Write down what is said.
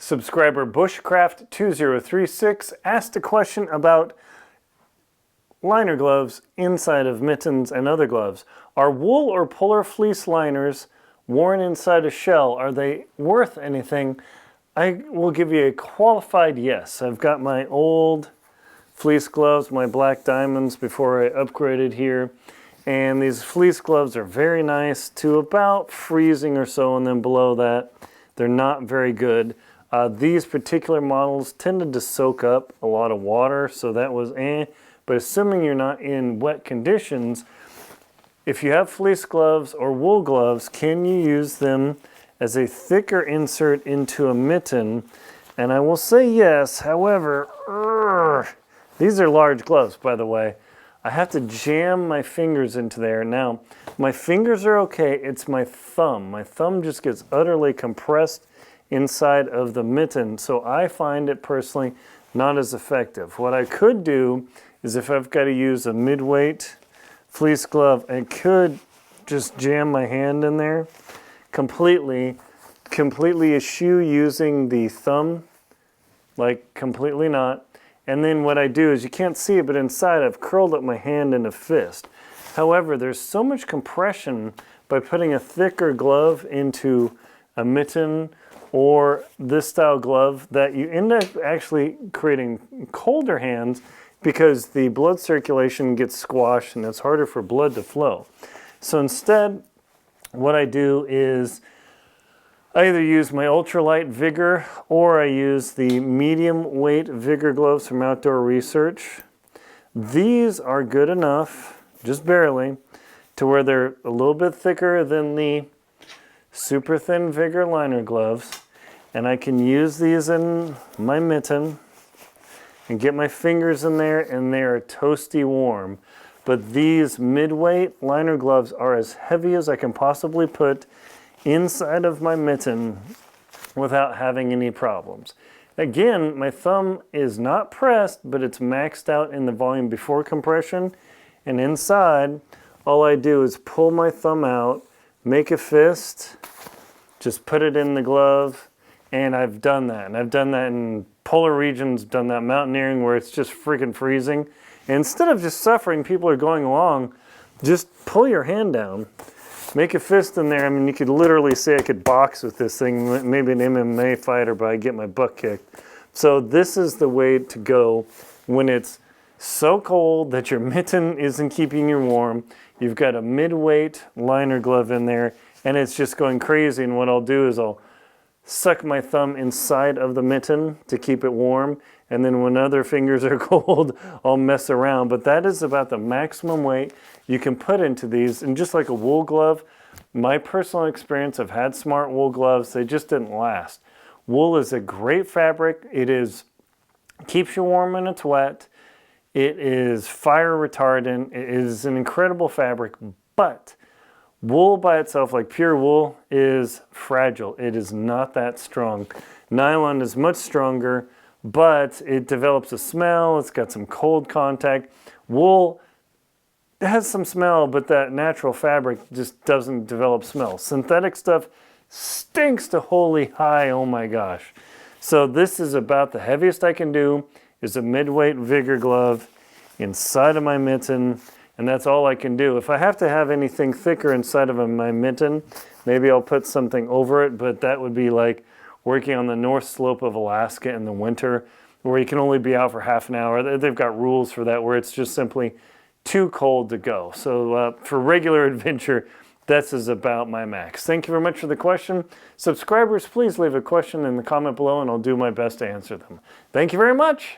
Subscriber Bushcraft2036 asked a question about liner gloves inside of mittens and other gloves. Are wool or polar fleece liners worn inside a shell, are they worth anything? I will give you a qualified yes. I've got my old fleece gloves, my black diamonds before I upgraded here. And these fleece gloves are very nice to about freezing or so, and then below that, they're not very good. These particular models tended to soak up a lot of water, so that was but assuming you're not in wet conditions, if you have fleece gloves or wool gloves, can you use them as a thicker insert into a mitten? And I will say yes, however, these are large gloves, by the way. I have to jam my fingers into there. Now, my fingers are okay, it's my thumb. My thumb just gets utterly compressed inside of the mitten, so I find it personally not as effective. What I could do is if I've got to use a mid-weight fleece glove, I could just jam my hand in there completely eschew using the thumb, like completely not. And then what I do is, you can't see it, but inside I've curled up my hand in a fist. However, there's so much compression by putting a thicker glove into a mitten or this style glove that you end up actually creating colder hands because the blood circulation gets squashed and it's harder for blood to flow. So instead, what I do is I either use my ultralight Vigor or I use the medium weight Vigor gloves from Outdoor Research. These are good enough, just barely, to where they're a little bit thicker than the super thin Vigor liner gloves. And I can use these in my mitten and get my fingers in there, and they are toasty warm. But these mid-weight liner gloves are as heavy as I can possibly put inside of my mitten without having any problems. Again, my thumb is not pressed, but it's maxed out in the volume before compression. And inside, all I do is pull my thumb out, make a fist, just put it in the glove, and I've done that. And I've done that in polar regions, done that mountaineering where it's just freaking freezing. And instead of just suffering, people are going along, just pull your hand down, make a fist in there. I mean, you could literally say I could box with this thing, maybe an MMA fighter, but I get my butt kicked. So this is the way to go when it's so cold that your mitten isn't keeping you warm. You've got a mid-weight liner glove in there, and it's just going crazy. And what I'll do is I'll suck my thumb inside of the mitten to keep it warm, and then when other fingers are cold, I'll mess around. But that is about the maximum weight you can put into these. And just like a wool glove, my personal experience, I've had smart wool gloves, they just didn't last. Wool is a great fabric. It keeps you warm when it's wet. It is fire retardant. It is an incredible fabric, but wool by itself, like pure wool, is fragile. It is not that strong. Nylon is much stronger, but it develops a smell. It's got some cold contact. Wool has some smell, but that natural fabric just doesn't develop smell. Synthetic stuff stinks to holy high, oh my gosh. So this is about the heaviest I can do, is a mid-weight Vigor glove inside of my mitten. And that's all I can do. If I have to have anything thicker inside of my mitten, maybe I'll put something over it, but that would be like working on the north slope of Alaska in the winter, where you can only be out for half an hour. They've got rules for that, where it's just simply too cold to go. So for regular adventure, this is about my max. Thank you very much for the question. Subscribers, please leave a question in the comment below, and I'll do my best to answer them. Thank you very much.